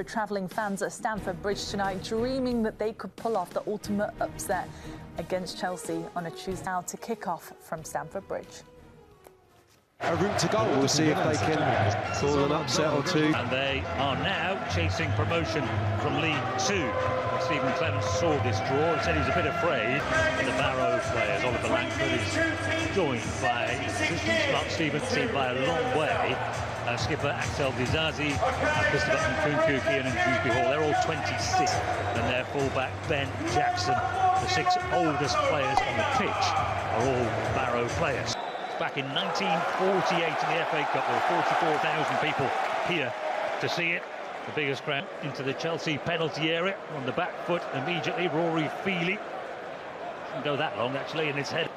travelling fans at Stamford Bridge tonight, dreaming that they could pull off the ultimate upset against Chelsea on a Tuesday. Now to kick off from Stamford Bridge. A route to goal. We'll see if they can call an upset or two. And they are now chasing promotion from League Two. Stephen Clements saw this draw and said he was a bit afraid. The Barrow players, Oliver Langford is joined by assistant Mark Stevenson by a long way. Skipper Axel Dizazi, Christopher Nkunku, Kieran Dewsbury Hall, they're all 26. And their fullback Ben Jackson, the 6 oldest players on the pitch, are all Barrow players. Back in 1948 in the FA Cup, there were 44,000 people here to see it. The biggest crowd into the Chelsea penalty area on the back foot immediately. Rory Feely didn't go that long actually in his head.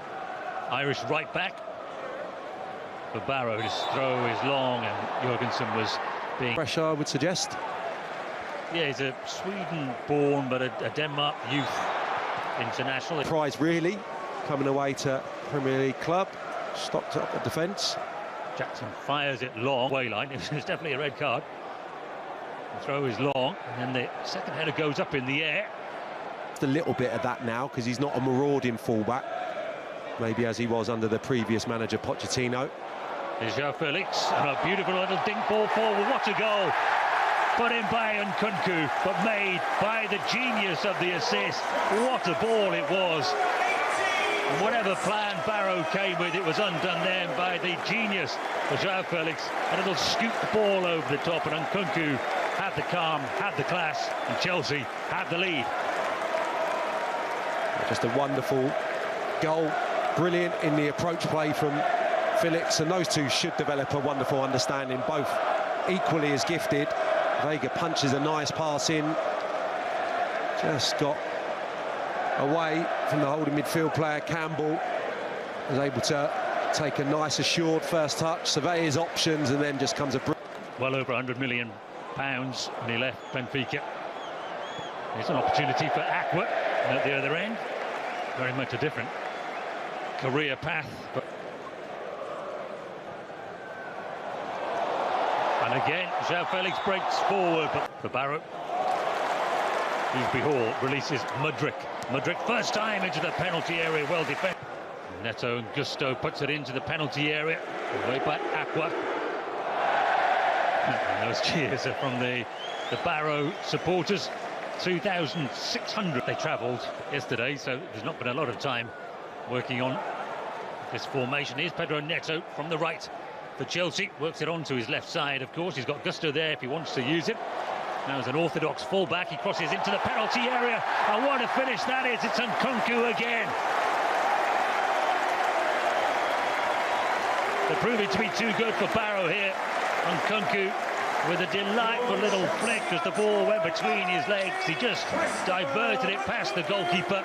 Irish right back for Barrow. His throw is long and Jorgensen was being pressure, I would suggest. Yeah, he's a Sweden-born but a Denmark youth international. Prize really coming away to Premier League club. Stocked up the defence. Jackson fires it long. Wayline, it was definitely a red card. The throw is long, and then the second header goes up in the air. Just a little bit of that now, because he's not a marauding fullback, maybe as he was under the previous manager, Pochettino. Here's João Felix, and a beautiful little dink ball forward. What a goal! Put in by Nkunku, but made by the genius of the assist. What a ball it was! And whatever plan Barrow came with, it was undone then by the genius of João Felix. A little scooped ball over the top, and Nkunku had the calm, had the class, and Chelsea had the lead. Just a wonderful goal, brilliant in the approach play from Felix, and those two should develop a wonderful understanding, both equally as gifted. Vega punches a nice pass in, just got away from the holding midfield player. Campbell was able to take a nice assured first touch, survey his options, and then just comes a... Well over £100 million when he left Benfica. There's an opportunity for Aqua at the other end. Very much a different career path. But... And again, João Felix breaks forward, but for Barrow. Dewsbury Hall releases Mudryk. Mudryk first time into the penalty area, well defended. Neto and Gusto puts it into the penalty area, away by Aqua. And those cheers are from the Barrow supporters. 2,600 they travelled yesterday, so there's not been a lot of time working on this formation. Here's Pedro Neto from the right for Chelsea, works it onto his left side, of course. He's got Gusto there if he wants to use it. Now as an orthodox fullback, he crosses into the penalty area, and what a finish that is. It's Nkunku again. They're proving to be too good for Barrow here. Nkunku with a delightful little flick as the ball went between his legs. He just diverted it past the goalkeeper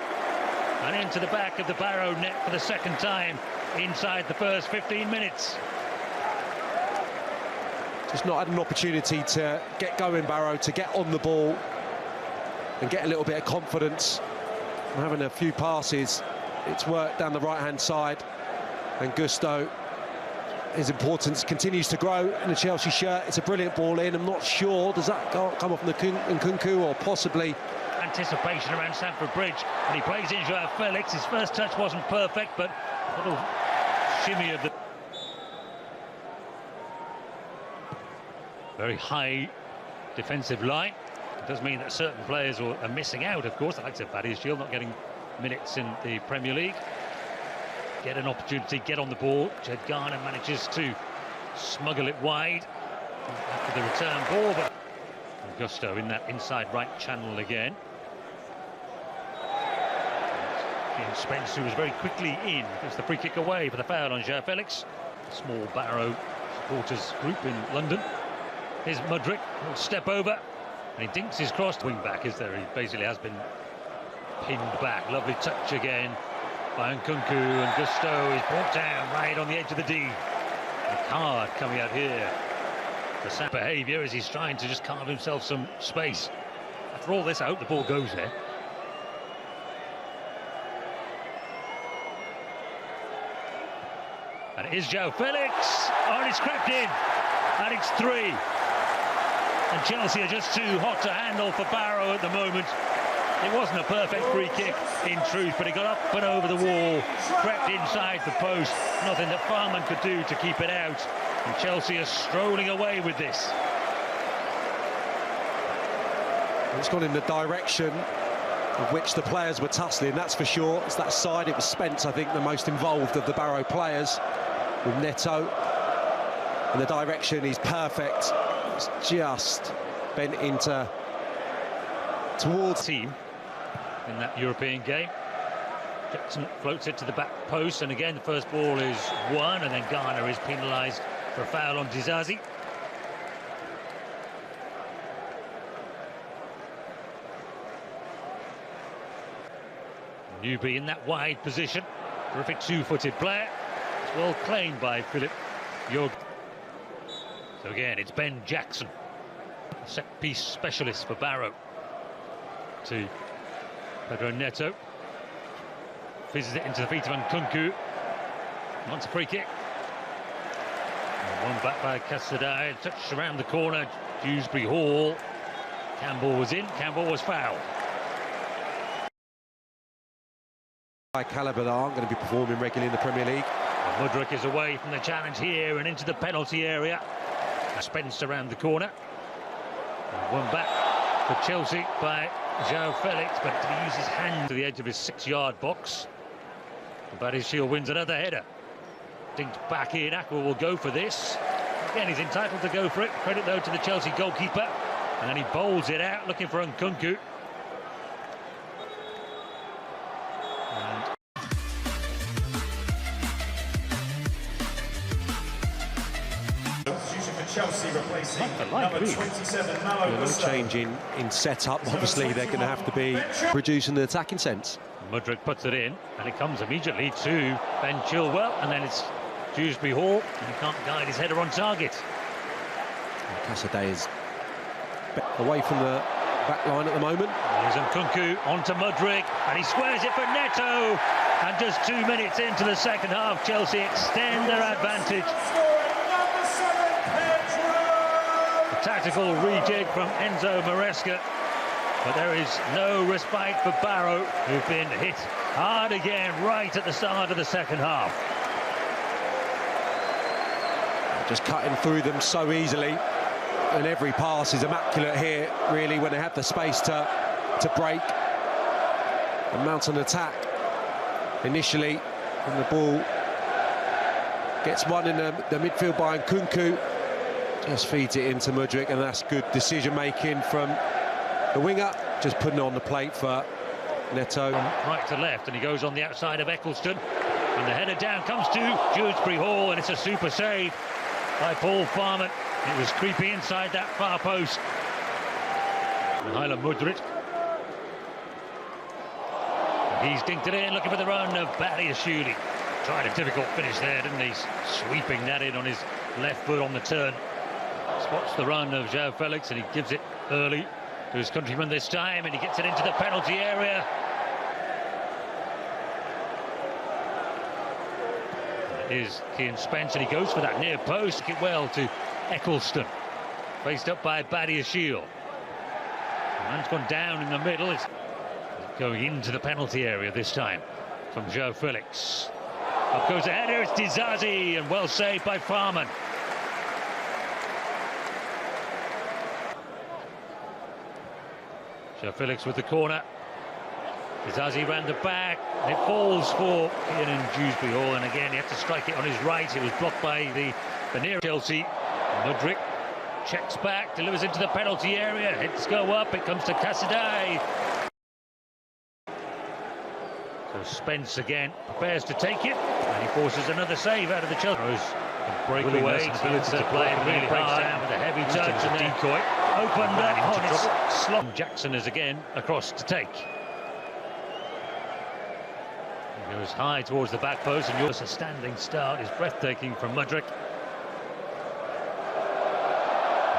and into the back of the Barrow net for the second time inside the first 15 minutes. Just not had an opportunity to get going, Barrow, to get on the ball and get a little bit of confidence. From having a few passes, it's worked down the right-hand side, and Gusto, his importance continues to grow in the Chelsea shirt. It's a brilliant ball in. I'm not sure, does that come off Nkunku or possibly... Anticipation around Stamford Bridge, and he plays in João Felix. His first touch wasn't perfect, but a little shimmy of the... Very high defensive line. It does mean that certain players are missing out, of course. The likes of Paddy Shield not getting minutes in the Premier League. Get an opportunity, get on the ball. Jed Garner manages to smuggle it wide after the return ball, but Gusto in that inside right channel again. And Spence, who was very quickly in, gives the free kick away for the foul on João Felix. Small Barrow supporters group in London. Here's Mudryk, will step over, and he dinks his cross. Wing back, is there? He basically has been pinned back. Lovely touch again by Nkunku, and Gusto is brought down right on the edge of the D. A card coming out here for Sam behaviour as he's trying to just carve himself some space. After all this, I hope the ball goes there. And it is João Felix. Oh, and it's crept in. And it's 3. And Chelsea are just too hot to handle for Barrow at the moment. It wasn't a perfect free kick in truth, but it got up and over the wall, crept inside the post. Nothing that Farman could do to keep it out. And Chelsea are strolling away with this. It's gone in the direction of which the players were tussling, that's for sure. It's that side. It was Spence, I think, the most involved of the Barrow players, with Neto. And the direction is perfect. It's just bent into towards team in that European game. Jackson floats it to the back post, and again the first ball is won, and then Garner is penalised for a foul on Dizazi. Newby in that wide position, terrific two-footed player. It's well claimed by Philip Jorg. So again, it's Ben Jackson, set-piece specialist for Barrow. To Pedro Neto. Fizzes it into the feet of Nkunku. Wants a free kick. And one back by Casadei. Touch around the corner. Dewsbury Hall. Campbell was in. Campbell was fouled. high calibre that aren't going to be performing regularly in the Premier League. And Mudryk is away from the challenge here and into the penalty area. Spence around the corner. And one back for Chelsea by João Felix, but did he use his hand to the edge of his 6-yard box? Barrow wins another header. Dinked back in. Aqua will go for this. Again, he's entitled to go for it. Credit, though, to the Chelsea goalkeeper. And then he bowls it out, looking for Nkunku. Chelsea replacing number 27, Mallow. No change in setup. Obviously, they're going to have to be producing the attacking sense. Mudryk puts it in, and it comes immediately to Ben Chilwell, and then it's Dewsbury Hall, and he can't guide his header on target. Casadei is away from the back line at the moment. There's Nkunku onto Mudryk, and he squares it for Neto. And just 2 minutes into the second half, Chelsea extend their advantage. Tactical rejig from Enzo Maresca, but there is no respite for Barrow, who've been hit hard again right at the start of the second half. Just cutting through them so easily, and every pass is immaculate here, really, when they have the space to break and mount an attack initially, and the ball gets one in the midfield by Nkunku. Just feeds it into Mudryk, and that's good decision-making from the winger. Just putting it on the plate for Neto. Right to left, and he goes on the outside of Eccleston. And the header down comes to Dewsbury Hall, and it's a super save by Paul Farman. It was creepy inside that far post. Hyla Mudryk. He's dinked it in, looking for the run of Barrow. Tried a difficult finish there, didn't he? Sweeping that in on his left foot on the turn. Spots the run of João Felix, and he gives it early to his countryman this time, and he gets it into the penalty area. It is Kean Spence, and he goes for that near post. Get well to Eccleston, faced up by Badiashile. Man's gone down in the middle. It's going into the penalty area this time from João Felix. Up goes the header. It's Dizazi, and well saved by Farman. João Felix with the corner. Dizazi round the back, and it falls for Ian and Dewsbury Hall, and again he had to strike it on his right. It was blocked by the near Chelsea. Mudryk checks back, delivers into the penalty area. Heads go up, it comes to Casadei. So Spence again prepares to take it, and he forces another save out of the Chelsea. Breakaway, ability to play it really hard down with a heavy touch, and then decoy opened up on his slot. Jackson is again across to take. He goes high towards the back post, and yours a standing start is breathtaking from Mudryk.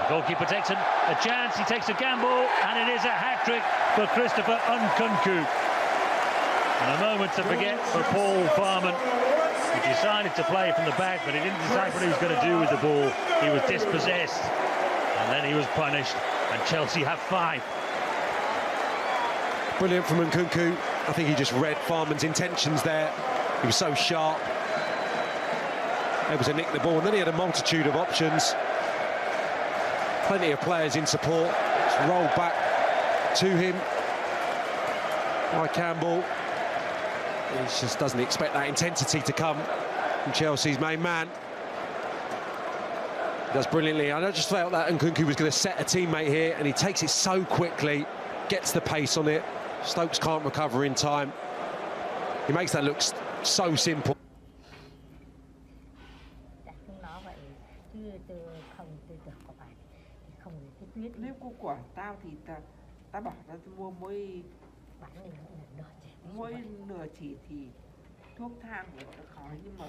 The goalkeeper takes a chance, he takes a gamble, and it is a hat-trick for Christopher Nkunku. And a moment to forget for Paul Farman. He decided to play from the back, but he didn't decide what he was going to do with the ball. He was dispossessed. And then he was punished, and Chelsea have 5. Brilliant from Nkunku. I think he just read Farman's intentions there. He was so sharp. Able to nick the ball, and then he had a multitude of options. Plenty of players in support. Just rolled back to him by Campbell. He just doesn't expect that intensity to come from Chelsea's main man. He does brilliantly. I just felt that Nkunku was going to set a teammate here, and he takes it so quickly, gets the pace on it. Stokes can't recover in time. He makes that look so simple. Nếu của tao thì ta bảo là mua mỗi nửa chỉ thì thuốc thang của nó khỏi, nhưng mà